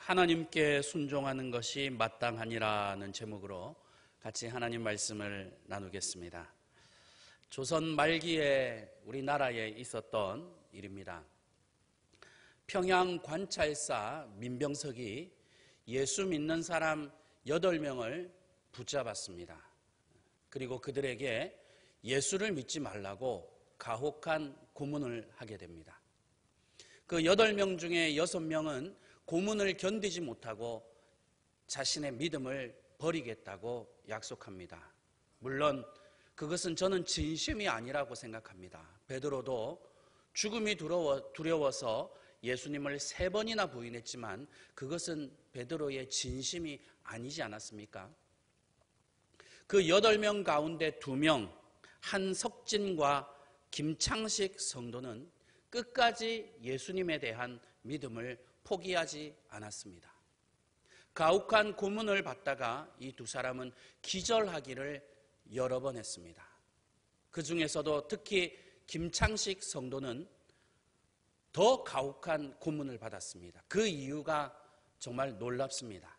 하나님께 순종하는 것이 마땅하니라는 제목으로 같이 하나님 말씀을 나누겠습니다. 조선 말기에 우리나라에 있었던 일입니다. 평양 관찰사 민병석이 예수 믿는 사람 8명을 붙잡았습니다. 그리고 그들에게 예수를 믿지 말라고 가혹한 고문을 하게 됩니다. 그 8명 중에 6명은 고문을 견디지 못하고 자신의 믿음을 버리겠다고 약속합니다. 물론 그것은 저는 진심이 아니라고 생각합니다. 베드로도 죽음이 두려워서 예수님을 3번이나 부인했지만 그것은 베드로의 진심이 아니지 않았습니까? 그 8명 가운데 2명, 한석진과 김창식 성도는 끝까지 예수님에 대한 믿음을 포기하지 않았습니다. 가혹한 고문을 받다가 이 2사람은 기절하기를 여러 번 했습니다. 그 중에서도 특히 김창식 성도는 더 가혹한 고문을 받았습니다. 그 이유가 정말 놀랍습니다.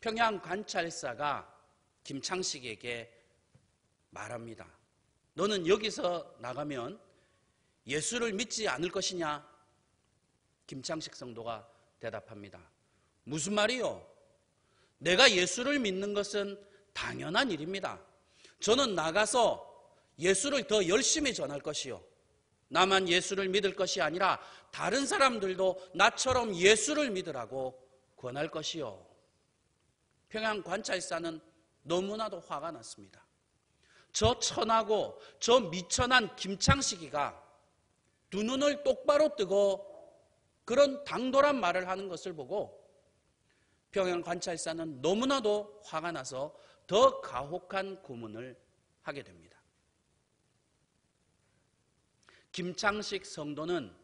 평양 관찰사가 김창식에게 말합니다. 너는 여기서 나가면 예수를 믿지 않을 것이냐? 김창식 성도가 대답합니다. 무슨 말이요? 내가 예수를 믿는 것은 당연한 일입니다. 저는 나가서 예수를 더 열심히 전할 것이요. 나만 예수를 믿을 것이 아니라 다른 사람들도 나처럼 예수를 믿으라고 권할 것이요. 평양 관찰사는 너무나도 화가 났습니다. 저 천하고 저 미천한 김창식이가 2눈을 똑바로 뜨고 그런 당돌한 말을 하는 것을 보고 평양 관찰사는 너무나도 화가 나서 더 가혹한 고문을 하게 됩니다. 김창식 성도는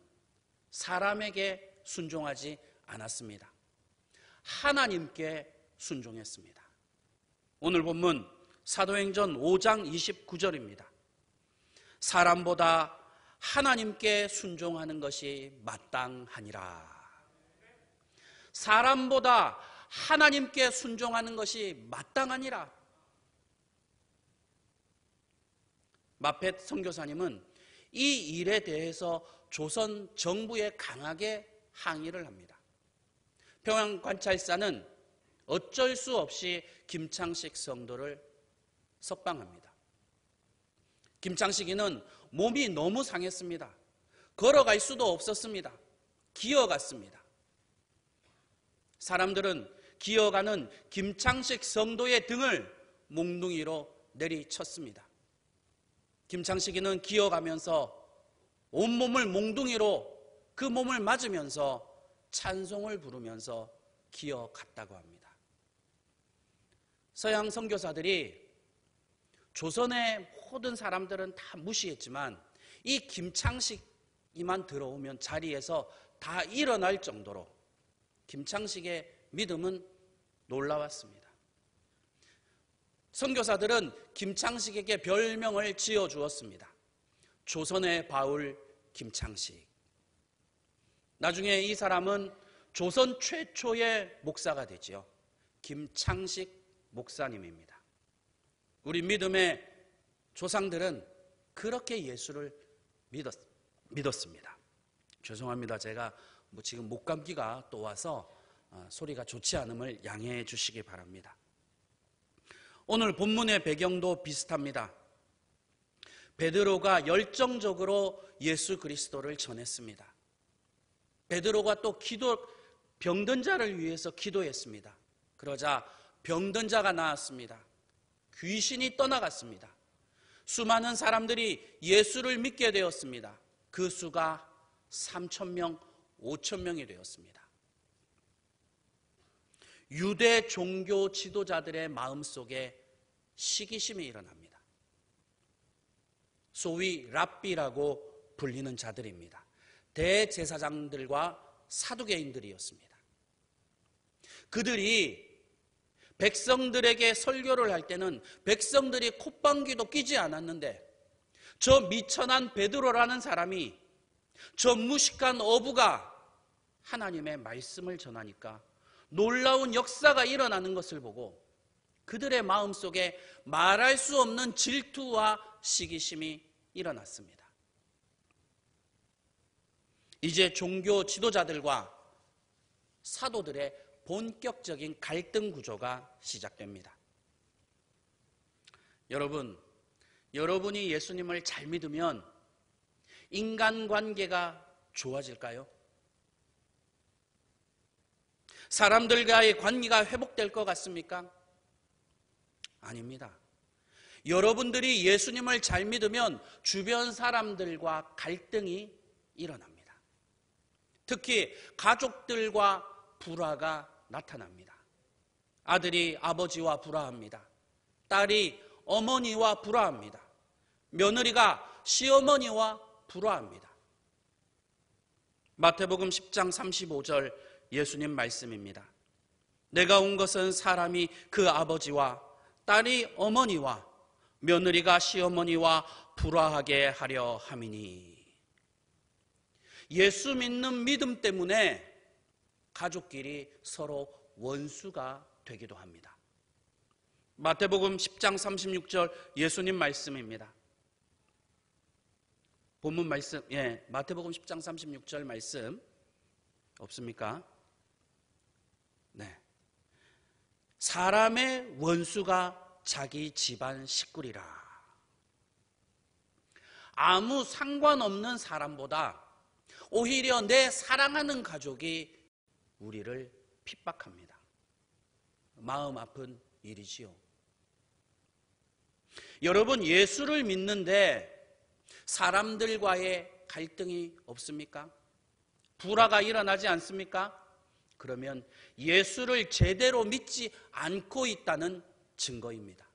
사람에게 순종하지 않았습니다. 하나님께 순종했습니다. 오늘 본문 사도행전 5장 29절입니다. 사람보다 하나님께 순종하는 것이 마땅하니라. 사람보다 하나님께 순종하는 것이 마땅하니라. 마펫 선교사님은 이 일에 대해서 조선 정부에 강하게 항의를 합니다. 평양 관찰사는 어쩔 수 없이 김창식 성도를 석방합니다. 김창식이는 몸이 너무 상했습니다. 걸어갈 수도 없었습니다. 기어갔습니다. 사람들은 기어가는 김창식 성도의 등을 몽둥이로 내리쳤습니다. 김창식이는 기어가면서 온몸을 몽둥이로 그 몸을 맞으면서 찬송을 부르면서 기어갔다고 합니다. 서양 선교사들이 조선의 모든 사람들은 다 무시했지만 이 김창식이만 들어오면 자리에서 다 일어날 정도로 김창식의 믿음은 놀라웠습니다. 선교사들은 김창식에게 별명을 지어주었습니다. 조선의 바울 김창식. 나중에 이 사람은 조선 최초의 목사가 되지요. 김창식 목사님입니다. 우리 믿음의 조상들은 그렇게 예수를 믿었습니다. 죄송합니다. 제가 지금 목감기가 또 와서 소리가 좋지 않음을 양해해 주시기 바랍니다. 오늘 본문의 배경도 비슷합니다. 베드로가 열정적으로 예수 그리스도를 전했습니다. 베드로가 또 병든 자를 위해서 기도했습니다. 그러자 병든 자가 나았습니다. 귀신이 떠나갔습니다. 수많은 사람들이 예수를 믿게 되었습니다. 그 수가 3,000명, 5,000명이 되었습니다. 유대 종교 지도자들의 마음속에 시기심이 일어납니다. 소위 랍비라고 불리는 자들입니다. 대제사장들과 사두개인들이었습니다. 그들이 백성들에게 설교를 할 때는 백성들이 콧방귀도 끼지 않았는데 저 미천한 베드로라는 사람이 저 무식한 어부가 하나님의 말씀을 전하니까 놀라운 역사가 일어나는 것을 보고 그들의 마음속에 말할 수 없는 질투와 시기심이 일어났습니다. 이제 종교 지도자들과 사도들의 본격적인 갈등 구조가 시작됩니다. 여러분이 예수님을 잘 믿으면 인간관계가 좋아질까요? 사람들과의 관계가 회복될 것 같습니까? 아닙니다. 여러분들이 예수님을 잘 믿으면 주변 사람들과 갈등이 일어납니다. 특히 가족들과 불화가 나타납니다. 아들이 아버지와 불화합니다. 딸이 어머니와 불화합니다. 며느리가 시어머니와 불화합니다. 마태복음 10장 35절 예수님 말씀입니다. 내가 온 것은 사람이 그 아버지와 딸이 어머니와 며느리가 시어머니와 불화하게 하려 함이니. 예수 믿는 믿음 때문에 가족끼리 서로 원수가 되기도 합니다. 마태복음 10장 36절 예수님 말씀입니다. 본문 말씀, 마태복음 10장 36절 말씀 없습니까? 네. 사람의 원수가 자기 집안 식구리라. 아무 상관없는 사람보다 오히려 내 사랑하는 가족이 우리를 핍박합니다. 마음 아픈 일이지요. 여러분, 예수를 믿는데 사람들과의 갈등이 없습니까? 불화가 일어나지 않습니까? 그러면 예수를 제대로 믿지 않고 있다는 증거입니다.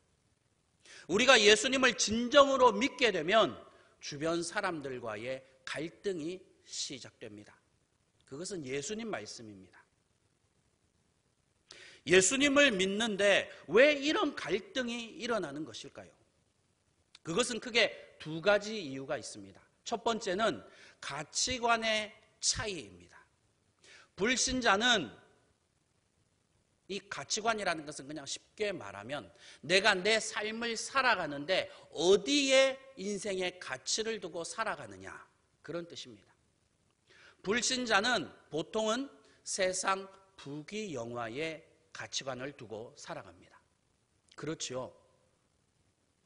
우리가 예수님을 진정으로 믿게 되면 주변 사람들과의 갈등이 시작됩니다. 그것은 예수님 말씀입니다. 예수님을 믿는데 왜 이런 갈등이 일어나는 것일까요? 그것은 크게 두 가지 이유가 있습니다. 첫 번째는 가치관의 차이입니다. 불신자는 이 가치관이라는 것은 그냥 쉽게 말하면 내가 내 삶을 살아가는데 어디에 인생의 가치를 두고 살아가느냐, 그런 뜻입니다. 불신자는 보통은 세상 부귀영화의 가치관을 두고 살아갑니다. 그렇지요.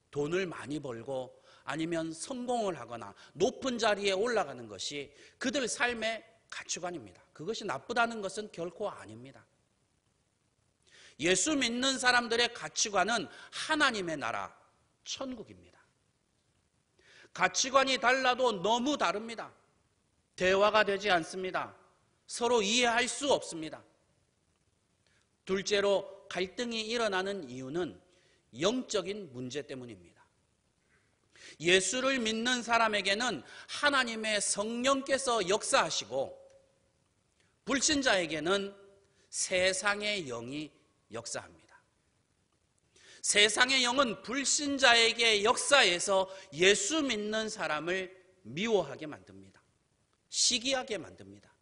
돈을 많이 벌고 아니면 성공을 하거나 높은 자리에 올라가는 것이 그들 삶의 가치관입니다. 그것이 나쁘다는 것은 결코 아닙니다. 예수 믿는 사람들의 가치관은 하나님의 나라, 천국입니다. 가치관이 달라도 너무 다릅니다. 대화가 되지 않습니다. 서로 이해할 수 없습니다. 둘째로 갈등이 일어나는 이유는 영적인 문제 때문입니다. 예수를 믿는 사람에게는 하나님의 성령께서 역사하시고 불신자에게는 세상의 영이 역사합니다. 세상의 영은 불신자에게 역사해서 예수 믿는 사람을 미워하게 만듭니다. 시기하게 만듭니다.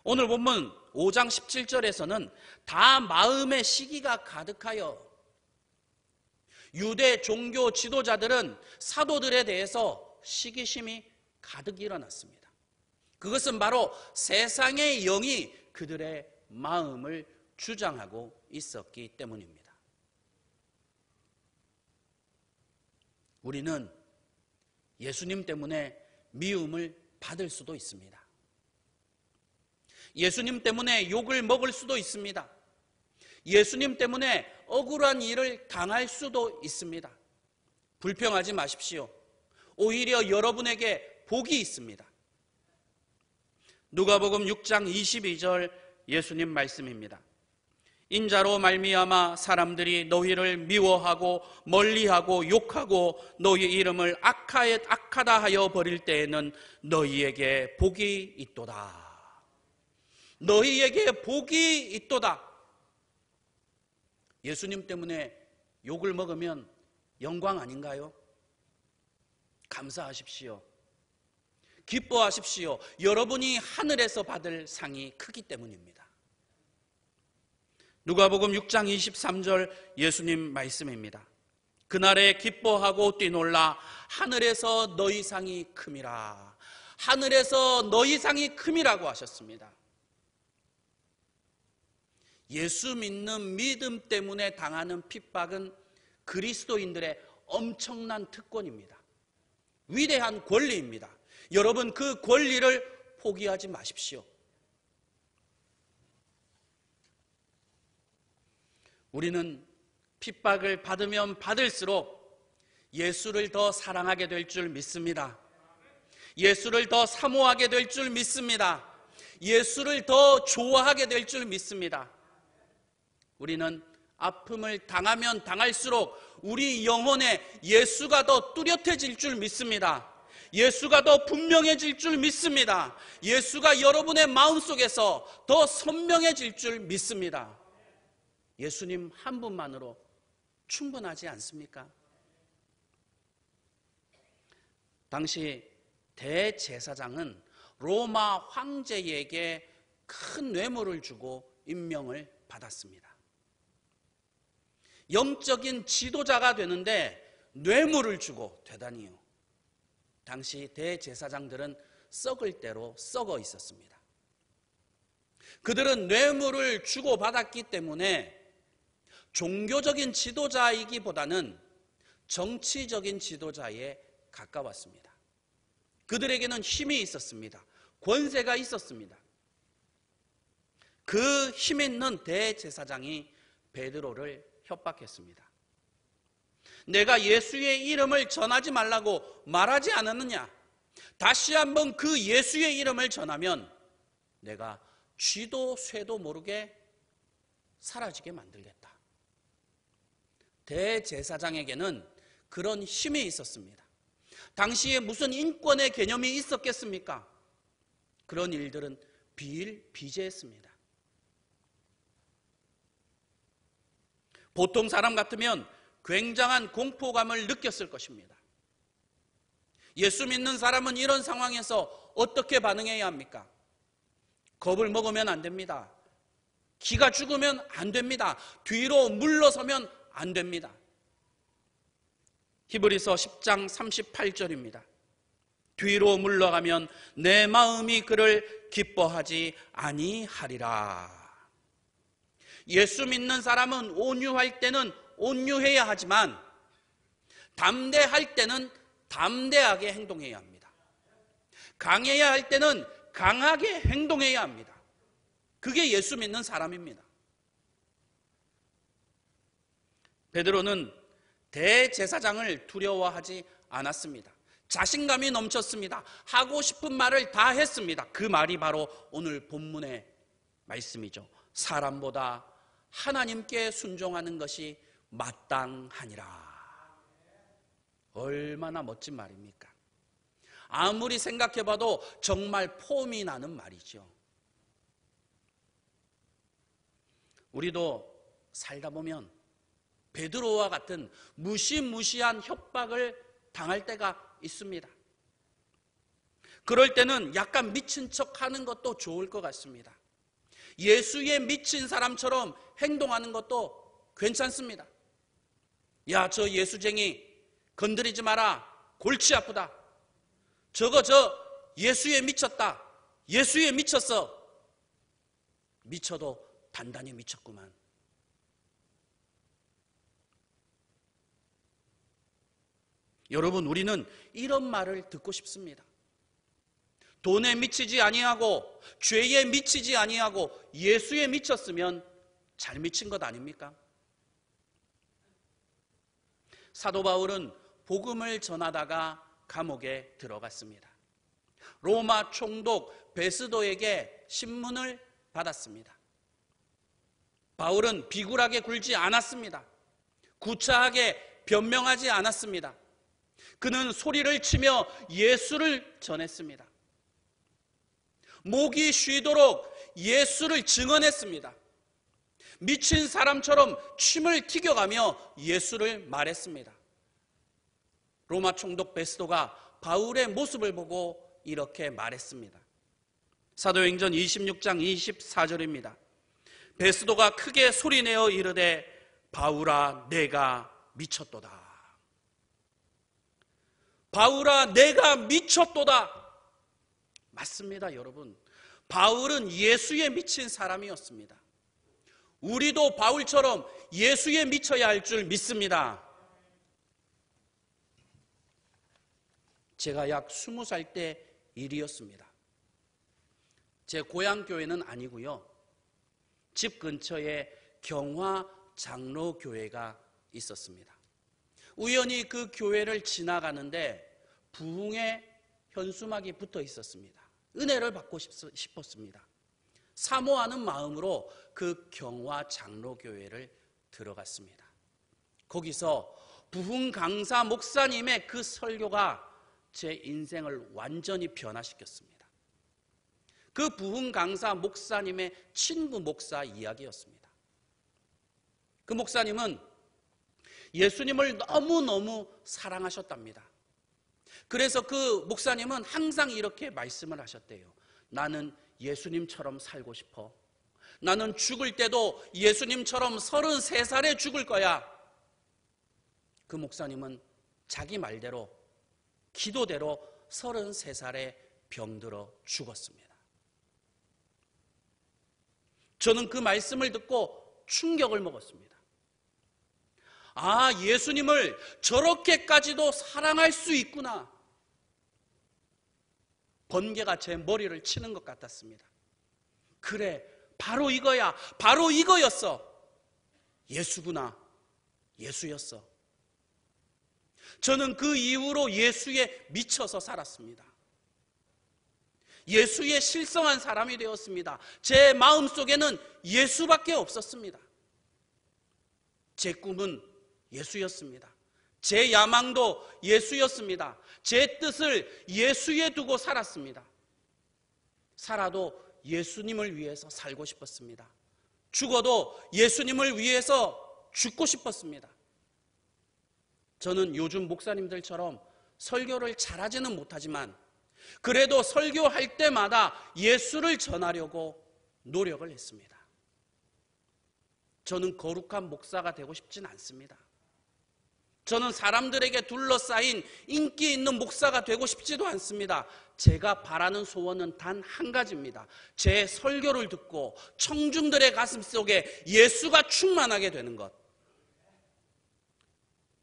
오늘 본문 5장 17절에서는 다 마음의 시기가 가득하여 유대 종교 지도자들은 사도들에 대해서 시기심이 가득 일어났습니다. 그것은 바로 세상의 영이 그들의 마음을 주장하고 있었기 때문입니다. 우리는 예수님 때문에 미움을 받을 수도 있습니다. 예수님 때문에 욕을 먹을 수도 있습니다. 예수님 때문에 억울한 일을 당할 수도 있습니다. 불평하지 마십시오. 오히려 여러분에게 복이 있습니다. 누가복음 6장 22절 예수님 말씀입니다. 인자로 말미암아 사람들이 너희를 미워하고 멀리하고 욕하고 너희 이름을 악하다 하여 버릴 때에는 너희에게 복이 있도다. 너희에게 복이 있도다. 예수님 때문에 욕을 먹으면 영광 아닌가요? 감사하십시오. 기뻐하십시오. 여러분이 하늘에서 받을 상이 크기 때문입니다. 누가복음 6장 23절 예수님 말씀입니다. 그날에 기뻐하고 뛰놀라 하늘에서 너희 상이 큼이라. 하늘에서 너희 상이 큼이라고 하셨습니다. 예수 믿는 믿음 때문에 당하는 핍박은 그리스도인들의 엄청난 특권입니다. 위대한 권리입니다. 여러분, 그 권리를 포기하지 마십시오. 우리는 핍박을 받으면 받을수록 예수를 더 사랑하게 될 줄 믿습니다. 예수를 더 사모하게 될 줄 믿습니다. 예수를 더 좋아하게 될 줄 믿습니다. 우리는 아픔을 당하면 당할수록 우리 영혼에 예수가 더 뚜렷해질 줄 믿습니다. 예수가 더 분명해질 줄 믿습니다. 예수가 여러분의 마음속에서 더 선명해질 줄 믿습니다. 예수님 한 분만으로 충분하지 않습니까? 당시 대제사장은 로마 황제에게 큰 뇌물을 주고 임명을 받았습니다. 영적인 지도자가 되는데 뇌물을 주고 되다니요. 당시 대제사장들은 썩을 대로 썩어 있었습니다. 그들은 뇌물을 주고받았기 때문에 종교적인 지도자이기보다는 정치적인 지도자에 가까웠습니다. 그들에게는 힘이 있었습니다. 권세가 있었습니다. 그 힘 있는 대제사장이 베드로를 협박했습니다. 내가 예수의 이름을 전하지 말라고 말하지 않았느냐? 다시 한번 그 예수의 이름을 전하면 내가 쥐도 쇠도 모르게 사라지게 만들겠다. 대제사장에게는 그런 힘이 있었습니다. 당시에 무슨 인권의 개념이 있었겠습니까? 그런 일들은 비일비재했습니다. 보통 사람 같으면 굉장한 공포감을 느꼈을 것입니다. 예수 믿는 사람은 이런 상황에서 어떻게 반응해야 합니까? 겁을 먹으면 안 됩니다. 기가 죽으면 안 됩니다. 뒤로 물러서면 안 됩니다. 히브리서 10장 38절입니다. 뒤로 물러가면 내 마음이 그를 기뻐하지 아니하리라. 예수 믿는 사람은 온유할 때는 온유해야 하지만 담대할 때는 담대하게 행동해야 합니다. 강해야 할 때는 강하게 행동해야 합니다. 그게 예수 믿는 사람입니다. 베드로는 대제사장을 두려워하지 않았습니다. 자신감이 넘쳤습니다. 하고 싶은 말을 다 했습니다. 그 말이 바로 오늘 본문의 말씀이죠. 사람보다 하나님께 순종하는 것이 마땅하니라. 얼마나 멋진 말입니까? 아무리 생각해봐도 정말 폼이 나는 말이죠. 우리도 살다 보면 베드로와 같은 무시무시한 협박을 당할 때가 있습니다. 그럴 때는 약간 미친 척하는 것도 좋을 것 같습니다. 예수에 미친 사람처럼 행동하는 것도 괜찮습니다. 야, 저 예수쟁이 건드리지 마라. 골치 아프다. 저거 예수에 미쳤다. 예수에 미쳤어. 미쳐도 단단히 미쳤구만. 여러분, 우리는 이런 말을 듣고 싶습니다. 돈에 미치지 아니하고 죄에 미치지 아니하고 예수에 미쳤으면 잘 미친 것 아닙니까? 사도 바울은 복음을 전하다가 감옥에 들어갔습니다. 로마 총독 베스도에게 신문을 받았습니다. 바울은 비굴하게 굴지 않았습니다. 구차하게 변명하지 않았습니다. 그는 소리를 치며 예수를 전했습니다. 목이 쉬도록 예수를 증언했습니다. 미친 사람처럼 침을 튀겨가며 예수를 말했습니다. 로마 총독 베스도가 바울의 모습을 보고 이렇게 말했습니다. 사도행전 26장 24절입니다. 베스도가 크게 소리내어 이르되 바울아 내가 미쳤도다. 바울아 내가 미쳤도다. 맞습니다, 여러분. 바울은 예수에 미친 사람이었습니다. 우리도 바울처럼 예수에 미쳐야 할 줄 믿습니다. 제가 약 20살 때 일이었습니다. 제 고향 교회는 아니고요. 집 근처에 경화 장로교회가 있었습니다. 우연히 그 교회를 지나가는데 부흥의 현수막이 붙어 있었습니다. 은혜를 받고 싶었습니다. 사모하는 마음으로 그 경화 장로교회를 들어갔습니다. 거기서 부흥 강사 목사님의 그 설교가 제 인생을 완전히 변화시켰습니다. 그 부흥 강사 목사님의 친구 목사 이야기였습니다. 그 목사님은 예수님을 너무너무 사랑하셨답니다. 그래서 그 목사님은 항상 이렇게 말씀을 하셨대요. 나는 예수님처럼 살고 싶어. 나는 죽을 때도 예수님처럼 33살에 죽을 거야. 그 목사님은 자기 말대로 기도대로 33살에 병들어 죽었습니다. 저는 그 말씀을 듣고 충격을 먹었습니다. 아, 예수님을 저렇게까지도 사랑할 수 있구나. 번개가 제 머리를 치는 것 같았습니다. 그래, 바로 이거야. 바로 이거였어. 예수구나. 예수였어. 저는 그 이후로 예수에 미쳐서 살았습니다. 예수에 실성한 사람이 되었습니다. 제 마음속에는 예수밖에 없었습니다. 제 꿈은 예수였습니다. 제 야망도 예수였습니다. 제 뜻을 예수에 두고 살았습니다. 살아도 예수님을 위해서 살고 싶었습니다. 죽어도 예수님을 위해서 죽고 싶었습니다. 저는 요즘 목사님들처럼 설교를 잘하지는 못하지만 그래도 설교할 때마다 예수를 전하려고 노력을 했습니다. 저는 거룩한 목사가 되고 싶진 않습니다. 저는 사람들에게 둘러싸인 인기 있는 목사가 되고 싶지도 않습니다. 제가 바라는 소원은 단 한 가지입니다. 제 설교를 듣고 청중들의 가슴 속에 예수가 충만하게 되는 것.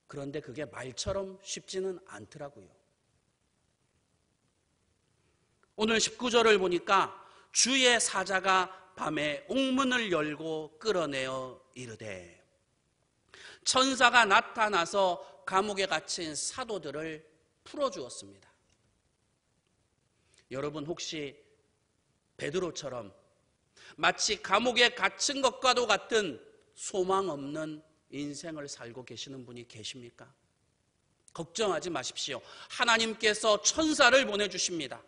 그런데 그게 말처럼 쉽지는 않더라고요. 오늘 19절을 보니까 주의 사자가 밤에 옥문을 열고 끌어내어 이르되 천사가 나타나서 감옥에 갇힌 사도들을 풀어주었습니다. 여러분 혹시 베드로처럼 마치 감옥에 갇힌 것과도 같은 소망 없는 인생을 살고 계시는 분이 계십니까? 걱정하지 마십시오. 하나님께서 천사를 보내주십니다.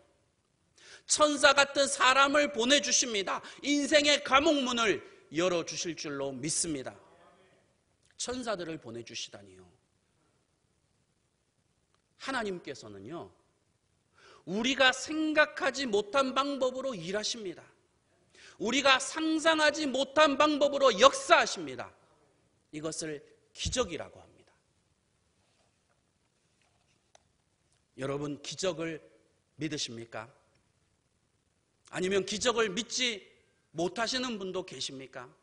천사 같은 사람을 보내주십니다. 인생의 감옥문을 열어주실 줄로 믿습니다. 천사들을 보내주시다니요. 하나님께서는요, 우리가 생각하지 못한 방법으로 일하십니다. 우리가 상상하지 못한 방법으로 역사하십니다. 이것을 기적이라고 합니다. 여러분, 기적을 믿으십니까? 아니면 기적을 믿지 못하시는 분도 계십니까?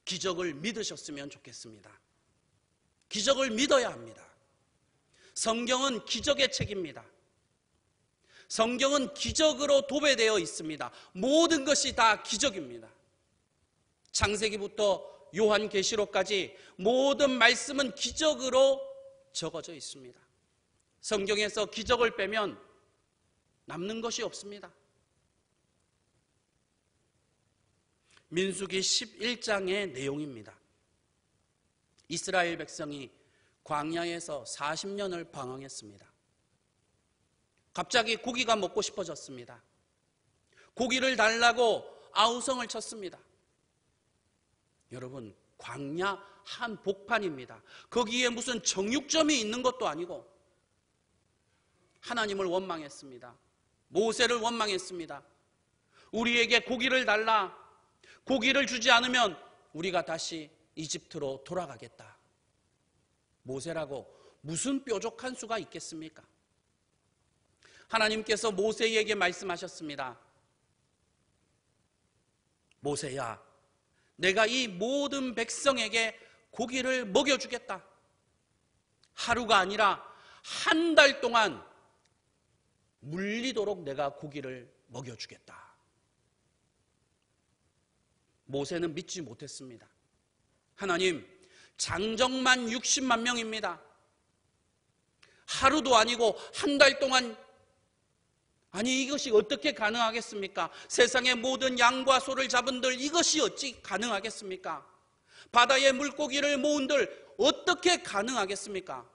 기적을 믿으셨으면 좋겠습니다. 기적을 믿어야 합니다. 성경은 기적의 책입니다. 성경은 기적으로 도배되어 있습니다. 모든 것이 다 기적입니다. 창세기부터 요한계시록까지 모든 말씀은 기적으로 적어져 있습니다. 성경에서 기적을 빼면 남는 것이 없습니다. 민수기 11장의 내용입니다. 이스라엘 백성이 광야에서 40년을 방황했습니다. 갑자기 고기가 먹고 싶어졌습니다. 고기를 달라고 아우성을 쳤습니다. 여러분, 광야 한복판입니다. 거기에 무슨 정육점이 있는 것도 아니고 하나님을 원망했습니다. 모세를 원망했습니다. 우리에게 고기를 달라. 고기를 주지 않으면 우리가 다시 이집트로 돌아가겠다. 모세라고 무슨 뾰족한 수가 있겠습니까? 하나님께서 모세에게 말씀하셨습니다. 모세야, 내가 이 모든 백성에게 고기를 먹여주겠다. 하루가 아니라 한 달 동안 물리도록 내가 고기를 먹여주겠다. 모세는 믿지 못했습니다. 하나님, 장정만 60만 명입니다. 하루도 아니고 한 달 동안, 아니 이것이 어떻게 가능하겠습니까? 세상의 모든 양과 소를 잡은들 이것이 어찌 가능하겠습니까? 바다의 물고기를 모은들 어떻게 가능하겠습니까?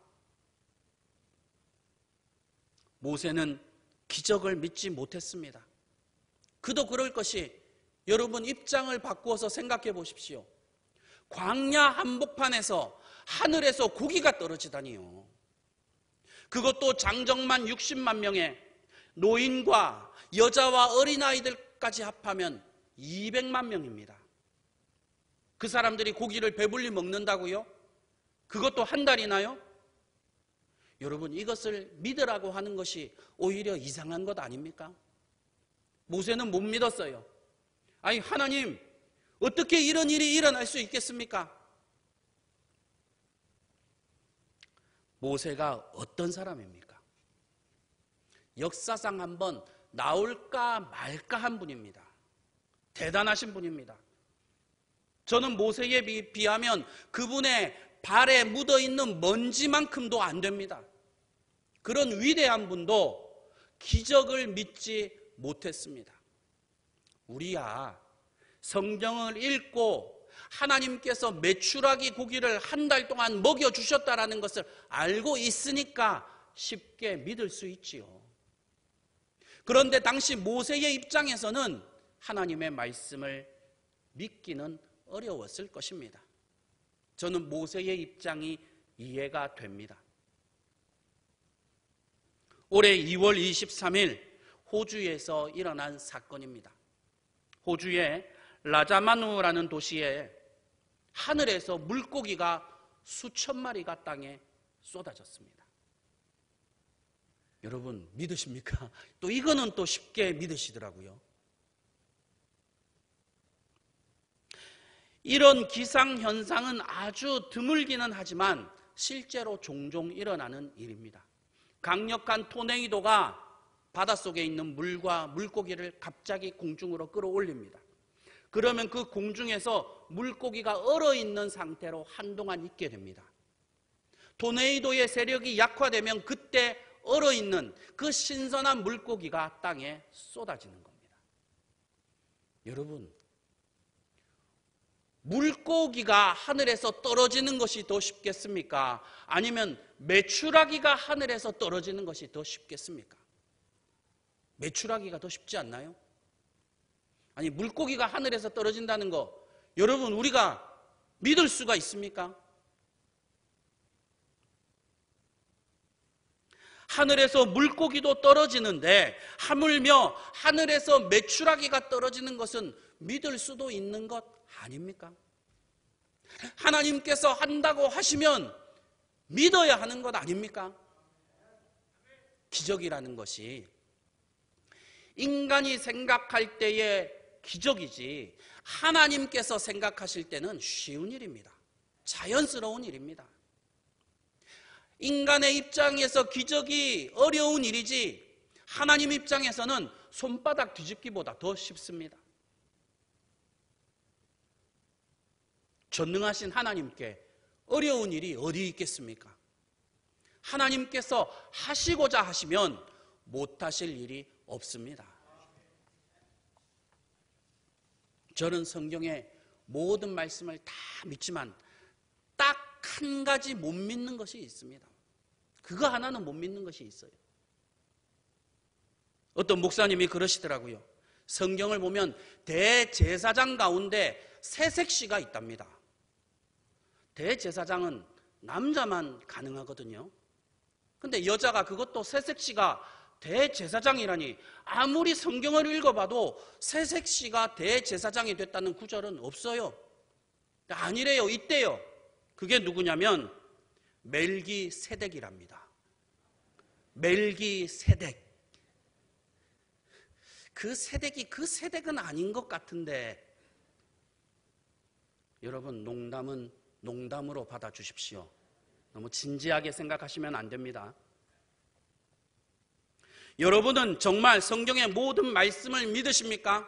모세는 기적을 믿지 못했습니다. 그도 그럴 것이, 여러분 입장을 바꾸어서 생각해 보십시오. 광야 한복판에서 하늘에서 고기가 떨어지다니요. 그것도 장정만 60만 명의 노인과 여자와 어린아이들까지 합하면 200만 명입니다. 그 사람들이 고기를 배불리 먹는다고요? 그것도 한 달이나요? 여러분, 이것을 믿으라고 하는 것이 오히려 이상한 것 아닙니까? 모세는 못 믿었어요. 아니, 하나님, 어떻게 이런 일이 일어날 수 있겠습니까? 모세가 어떤 사람입니까? 역사상 한번 나올까 말까 한 분입니다. 대단하신 분입니다. 저는 모세에 비하면 그분의 발에 묻어있는 먼지만큼도 안 됩니다. 그런 위대한 분도 기적을 믿지 못했습니다. 우리야 성경을 읽고 하나님께서 메추라기 고기를 한 달 동안 먹여주셨다라는 것을 알고 있으니까 쉽게 믿을 수 있지요. 그런데 당시 모세의 입장에서는 하나님의 말씀을 믿기는 어려웠을 것입니다. 저는 모세의 입장이 이해가 됩니다. 올해 2월 23일 호주에서 일어난 사건입니다. 호주의 라자마누라는 도시에 하늘에서 물고기가 수천 마리가 땅에 쏟아졌습니다. 여러분 믿으십니까? 또 이거는 또 쉽게 믿으시더라고요. 이런 기상현상은 아주 드물기는 하지만 실제로 종종 일어나는 일입니다. 강력한 토네이도가 바닷속에 있는 물과 물고기를 갑자기 공중으로 끌어올립니다. 그러면 그 공중에서 물고기가 얼어있는 상태로 한동안 있게 됩니다. 토네이도의 세력이 약화되면 그때 얼어있는 그 신선한 물고기가 땅에 쏟아지는 겁니다. 여러분, 물고기가 하늘에서 떨어지는 것이 더 쉽겠습니까? 아니면 메추라기가 하늘에서 떨어지는 것이 더 쉽겠습니까? 메추라기가 더 쉽지 않나요? 아니, 물고기가 하늘에서 떨어진다는 거 여러분 우리가 믿을 수가 있습니까? 하늘에서 물고기도 떨어지는데 하물며 하늘에서 메추라기가 떨어지는 것은 믿을 수도 있는 것 아닙니까? 하나님께서 한다고 하시면 믿어야 하는 것 아닙니까? 기적이라는 것이 인간이 생각할 때의 기적이지 하나님께서 생각하실 때는 쉬운 일입니다. 자연스러운 일입니다. 인간의 입장에서 기적이 어려운 일이지 하나님 입장에서는 손바닥 뒤집기보다 더 쉽습니다. 전능하신 하나님께 어려운 일이 어디 있겠습니까? 하나님께서 하시고자 하시면 못하실 일이 없습니다. 저는 성경의 모든 말씀을 다 믿지만 딱 한 가지 못 믿는 것이 있습니다. 그거 하나는 못 믿는 것이 있어요. 어떤 목사님이 그러시더라고요. 성경을 보면 대제사장 가운데 새색시가 있답니다. 대제사장은 남자만 가능하거든요. 근데 여자가 그것도 새색시가 대제사장이라니, 아무리 성경을 읽어봐도 새색시가 대제사장이 됐다는 구절은 없어요. 아니래요. 있대요. 그게 누구냐면 멜기세덱이랍니다. 멜기세덱. 그 세덱은 아닌 것 같은데, 여러분, 농담은 농담으로 받아주십시오. 너무 진지하게 생각하시면 안 됩니다. 여러분은 정말 성경의 모든 말씀을 믿으십니까?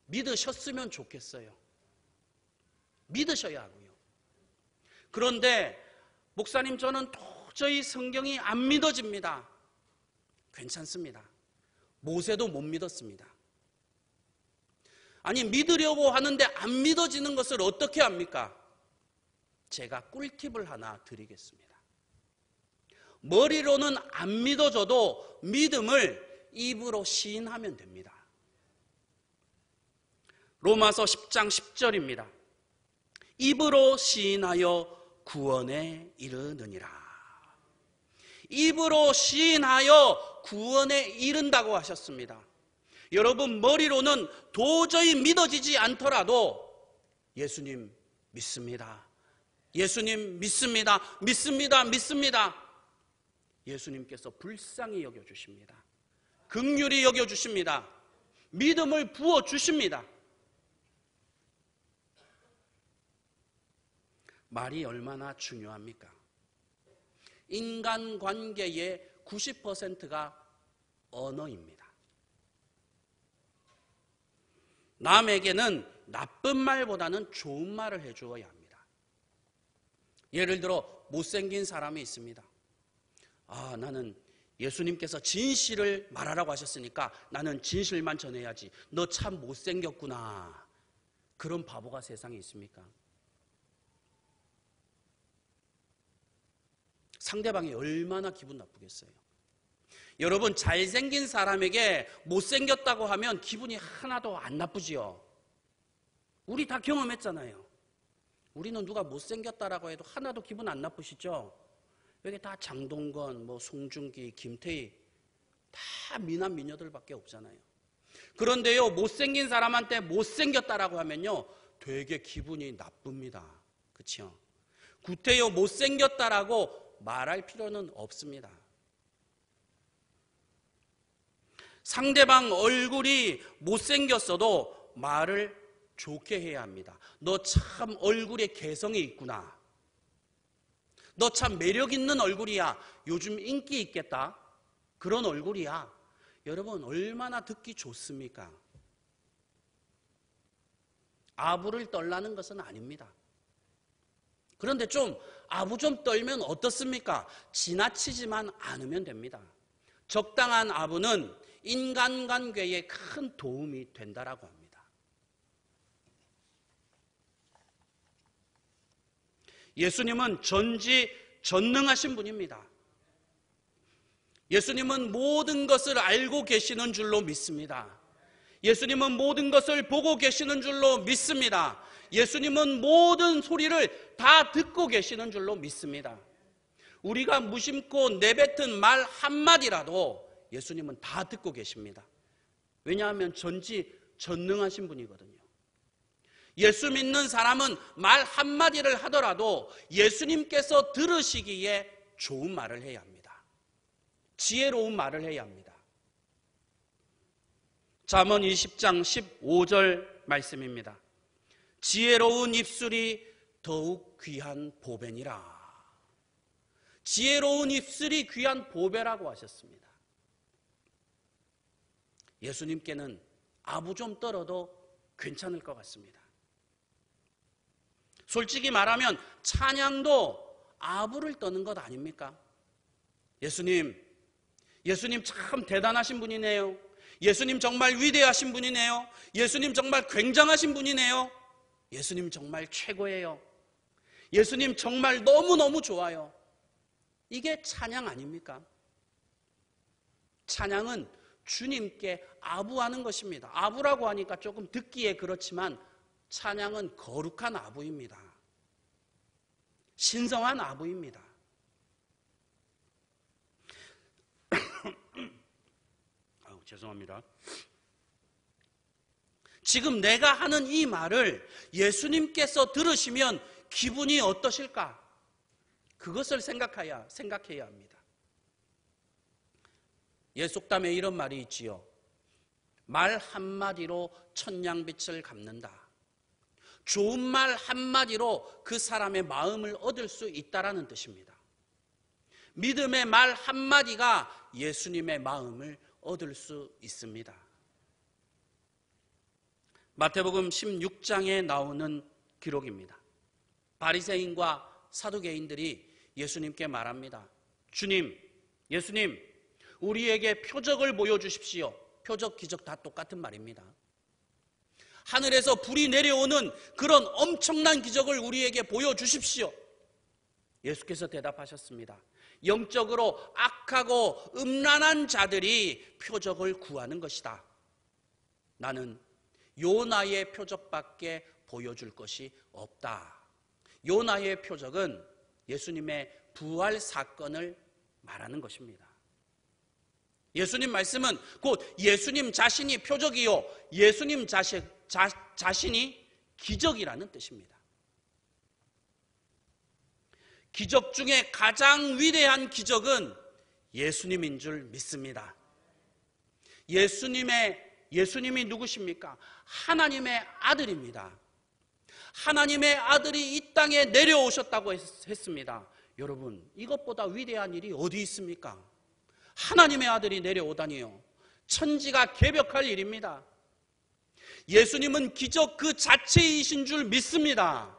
믿으셨으면 좋겠어요. 믿으셔야 하고요. 그런데 목사님, 저는 도저히 성경이 안 믿어집니다. 괜찮습니다. 모세도 못 믿었습니다. 아니, 믿으려고 하는데 안 믿어지는 것을 어떻게 합니까? 제가 꿀팁을 하나 드리겠습니다. 머리로는 안 믿어져도 믿음을 입으로 시인하면 됩니다. 로마서 10장 10절입니다. 입으로 시인하여 구원에 이르느니라. 입으로 시인하여 구원에 이른다고 하셨습니다. 여러분, 머리로는 도저히 믿어지지 않더라도 예수님 믿습니다. 예수님 믿습니다. 믿습니다. 믿습니다. 예수님께서 불쌍히 여겨주십니다. 긍휼히 여겨주십니다. 믿음을 부어주십니다. 말이 얼마나 중요합니까? 인간관계의 90%가 언어입니다. 남에게는 나쁜 말보다는 좋은 말을 해주어야 합니다. 예를 들어 못생긴 사람이 있습니다. 나는 예수님께서 진실을 말하라고 하셨으니까 나는 진실만 전해야지. 너 참 못생겼구나. 그런 바보가 세상에 있습니까? 상대방이 얼마나 기분 나쁘겠어요. 여러분, 잘생긴 사람에게 못생겼다고 하면 기분이 하나도 안 나쁘지요. 우리 다 경험했잖아요. 우리는 누가 못생겼다라고 해도 하나도 기분 안 나쁘시죠? 여기 다 장동건, 송중기, 김태희, 다 미남 미녀들밖에 없잖아요. 그런데요, 못생긴 사람한테 못생겼다라고 하면요, 되게 기분이 나쁩니다. 그렇죠? 구태여 못생겼다라고 말할 필요는 없습니다. 상대방 얼굴이 못생겼어도 말을 좋게 해야 합니다. 너 참 얼굴에 개성이 있구나. 너 참 매력 있는 얼굴이야. 요즘 인기 있겠다. 그런 얼굴이야. 여러분, 얼마나 듣기 좋습니까? 아부를 떨라는 것은 아닙니다. 그런데 아부 좀 떨면 어떻습니까? 지나치지만 않으면 됩니다. 적당한 아부는 인간관계에 큰 도움이 된다라고 합니다. 예수님은 전지전능하신 분입니다. 예수님은 모든 것을 알고 계시는 줄로 믿습니다. 예수님은 모든 것을 보고 계시는 줄로 믿습니다. 예수님은 모든 소리를 다 듣고 계시는 줄로 믿습니다. 우리가 무심코 내뱉은 말 한마디라도 예수님은 다 듣고 계십니다. 왜냐하면 전지전능하신 분이거든요. 예수 믿는 사람은 말 한마디를 하더라도 예수님께서 들으시기에 좋은 말을 해야 합니다. 지혜로운 말을 해야 합니다. 잠언 20장 15절 말씀입니다. 지혜로운 입술이 더욱 귀한 보배니라. 지혜로운 입술이 귀한 보배라고 하셨습니다. 예수님께는 아부 좀 떨어도 괜찮을 것 같습니다. 솔직히 말하면 찬양도 아부를 떠는 것 아닙니까? 예수님 참 대단하신 분이네요. 예수님 정말 위대하신 분이네요. 예수님 정말 굉장하신 분이네요. 예수님 정말 최고예요. 예수님 정말 너무너무 좋아요. 이게 찬양 아닙니까? 찬양은 주님께 아부하는 것입니다. 아부라고 하니까 조금 듣기에 그렇지만 찬양은 거룩한 아부입니다. 신성한 아부입니다. 죄송합니다. 지금 내가 하는 이 말을 예수님께서 들으시면 기분이 어떠실까? 그것을 생각해야 합니다. 예속담에 이런 말이 있지요. 말 한마디로 천냥빛을 갚는다. 좋은 말 한마디로 그 사람의 마음을 얻을 수 있다라는 뜻입니다. 믿음의 말 한마디가 예수님의 마음을 얻을 수 있습니다. 마태복음 16장에 나오는 기록입니다. 바리새인과 사두개인들이 예수님께 말합니다. 주님, 예수님, 우리에게 표적을 보여주십시오. 표적, 기적 다 똑같은 말입니다. 하늘에서 불이 내려오는 그런 엄청난 기적을 우리에게 보여주십시오. 예수께서 대답하셨습니다. 영적으로 악하고 음란한 자들이 표적을 구하는 것이다. 나는 요나의 표적밖에 보여줄 것이 없다. 요나의 표적은 예수님의 부활 사건을 말하는 것입니다. 예수님 말씀은 곧 예수님 자신이 표적이요 예수님 자신이 기적이라는 뜻입니다. 기적 중에 가장 위대한 기적은 예수님인 줄 믿습니다. 예수님이 누구십니까? 하나님의 아들입니다. 하나님의 아들이 이 땅에 내려오셨다고 했습니다. 여러분, 이것보다 위대한 일이 어디 있습니까? 하나님의 아들이 내려오다니요. 천지가 개벽할 일입니다. 예수님은 기적 그 자체이신 줄 믿습니다.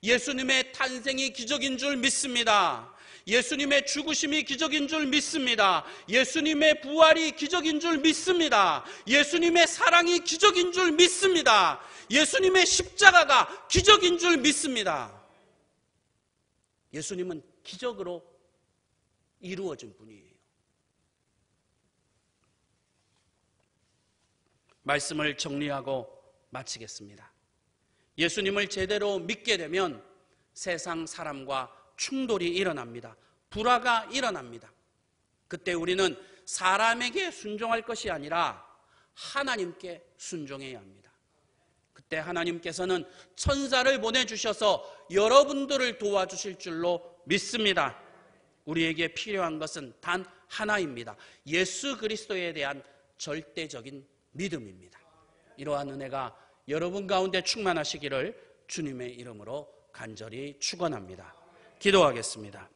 예수님의 탄생이 기적인 줄 믿습니다. 예수님의 죽으심이 기적인 줄 믿습니다. 예수님의 부활이 기적인 줄 믿습니다. 예수님의 사랑이 기적인 줄 믿습니다. 예수님의 십자가가 기적인 줄 믿습니다. 예수님은 기적으로 이루어진 분이에요. 말씀을 정리하고 마치겠습니다. 예수님을 제대로 믿게 되면 세상 사람과 충돌이 일어납니다. 불화가 일어납니다. 그때 우리는 사람에게 순종할 것이 아니라 하나님께 순종해야 합니다. 그때 하나님께서는 천사를 보내주셔서 여러분들을 도와주실 줄로 믿습니다. 우리에게 필요한 것은 단 하나입니다. 예수 그리스도에 대한 절대적인 믿음입니다. 이러한 은혜가 여러분 가운데 충만하시기를 주님의 이름으로 간절히 축원합니다. 기도하겠습니다.